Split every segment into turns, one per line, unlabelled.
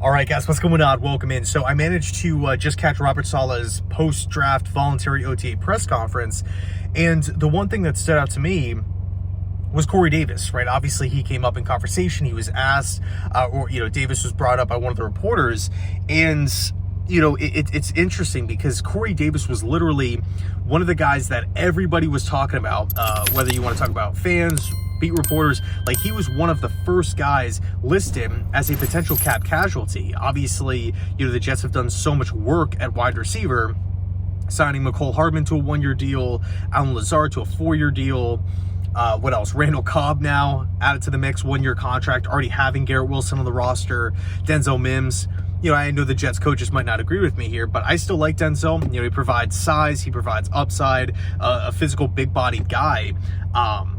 All right, guys, what's going on? Welcome in. So I managed to just catch Robert Saleh's post-draft voluntary OTA press conference, and the one thing that stood out to me was Corey Davis, right? Obviously, he came up in conversation. He was asked, Davis was brought up by one of the reporters, and it's interesting because Corey Davis was literally one of the guys that everybody was talking about, whether you want to talk about fans, beat reporters. Like, he was one of the first guys listed as a potential cap casualty. Obviously, the Jets have done so much work at wide receiver, signing McCole Hardman to a 1-year deal, Allen Lazard to a 4-year deal. What else? Randall Cobb now added to the mix, 1-year contract, already having Garrett Wilson on the roster, Denzel Mims. I know the Jets coaches might not agree with me here, but I still like Denzel. He provides size, he provides upside, a physical, big-bodied guy. I'm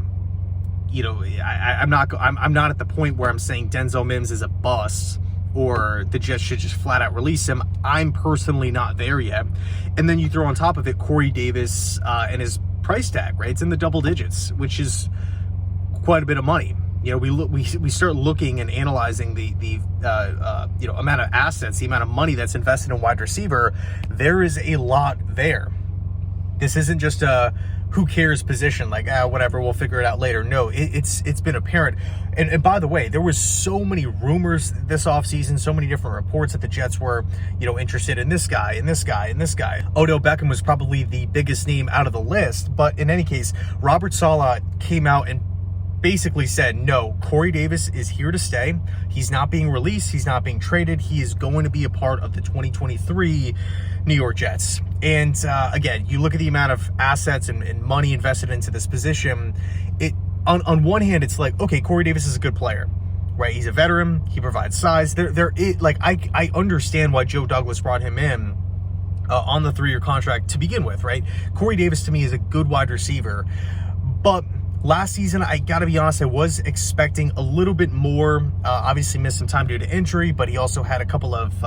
not at the point where I'm saying Denzel Mims is a bust or the Jets should just flat out release him. I'm personally not there yet. And then you throw on top of it Corey Davis and his price tag, right? It's in the double digits, which is quite a bit of money. We start looking and analyzing the amount of assets, the amount of money that's invested in wide receiver. There is a lot there. This isn't just a who cares position, like, whatever, we'll figure it out later. No, it's been apparent. And by the way, there was so many rumors this offseason, so many different reports that the Jets were, interested in this guy, and this guy, and this guy. Odell Beckham was probably the biggest name out of the list. But in any case, Robert Saleh came out and basically said, no, Corey Davis is here to stay. He's not being released. He's not being traded. He is going to be a part of the 2023 New York Jets. And again, you look at the amount of assets and money invested into this position. On one hand, it's like, okay, Corey Davis is a good player, right? He's a veteran. He provides size. I understand why Joe Douglas brought him in on the 3-year contract to begin with, right? Corey Davis to me is a good wide receiver, but last season, I got to be honest, I was expecting a little bit more. Obviously missed some time due to injury, but he also had a couple of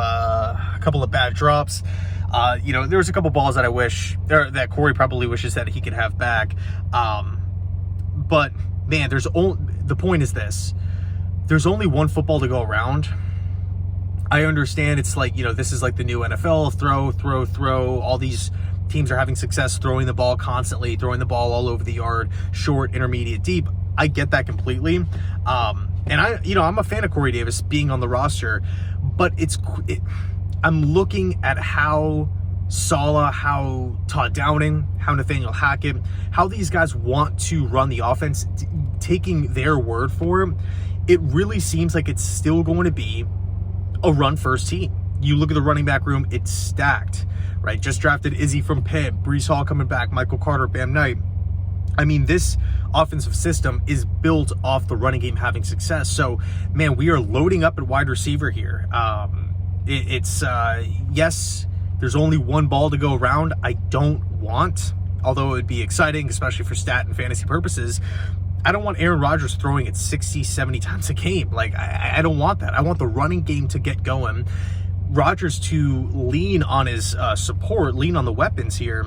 bad drops. There was a couple balls that I wish that Corey probably wishes that he could have back. But man, the point is this: there's only one football to go around. I understand it's like, this is like the new NFL, throw. All these teams are having success throwing the ball constantly, throwing the ball all over the yard, short, intermediate, deep. I get that completely. And I'm a fan of Corey Davis being on the roster, but I'm looking at how Sala, how Todd Downing, how Nathaniel Hackett, how these guys want to run the offense, taking their word for it. It really seems like it's still going to be a run-first team. You look at the running back room, it's stacked, right? Just drafted Izzy from Pitt, Breece Hall coming back, Michael Carter, Bam Knight. I mean, this offensive system is built off the running game having success. So, man, we are loading up at wide receiver here. Yes, there's only one ball to go around. I don't want, although it would be exciting, especially for stat and fantasy purposes, I don't want Aaron Rodgers throwing it 60, 70 times a game. Like, I don't want that. I want the running game to get going. Rodgers to lean on his support, lean on the weapons here,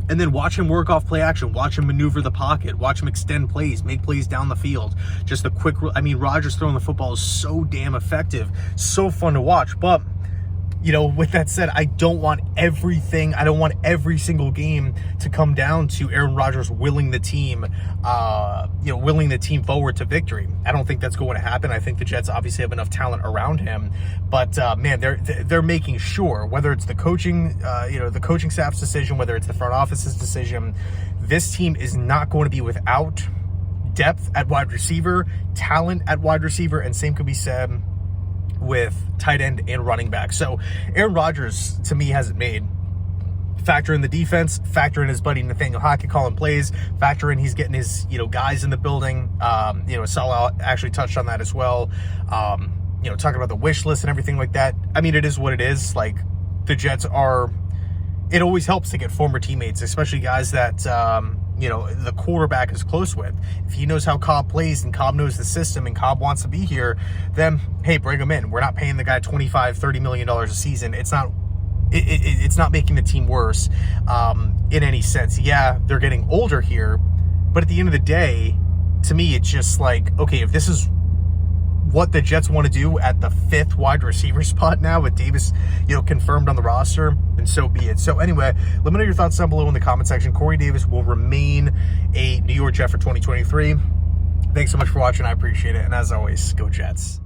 and then watch him work off play action, watch him maneuver the pocket, watch him extend plays, make plays down the field. Just the quick, Rodgers throwing the football is so damn effective, so fun to watch. But, with that said, I don't want everything. I don't want every single game to come down to Aaron Rodgers willing the team forward to victory. I don't think that's going to happen. I think the Jets obviously have enough talent around him, but man, they're making sure, whether it's the coaching staff's decision, whether it's the front office's decision, this team is not going to be without depth at wide receiver, talent at wide receiver, and same could be said with tight end and running back. So Aaron Rodgers, to me, has it made. Factor in the defense, factor in his buddy Nathaniel Hackett calling plays, factor in he's getting his, guys in the building. Sala actually touched on that as well. Talking about the wish list and everything like that. I mean, it is what it is. Like, the Jets are, it always helps to get former teammates, especially guys that, the quarterback is close with. If he knows how Cobb plays and Cobb knows the system and Cobb wants to be here, then, hey, bring him in. We're not paying the guy $25-30 million a season. It's not making the team worse in any sense. Yeah, they're getting older here, but at the end of the day, to me, it's just like, okay, if this is what the Jets want to do at the 5th wide receiver spot now with Davis, confirmed on the roster, and so be it. So anyway, let me know your thoughts down below in the comment section. Corey Davis will remain a New York Jet for 2023. Thanks so much for watching. I appreciate it. And as always, go Jets.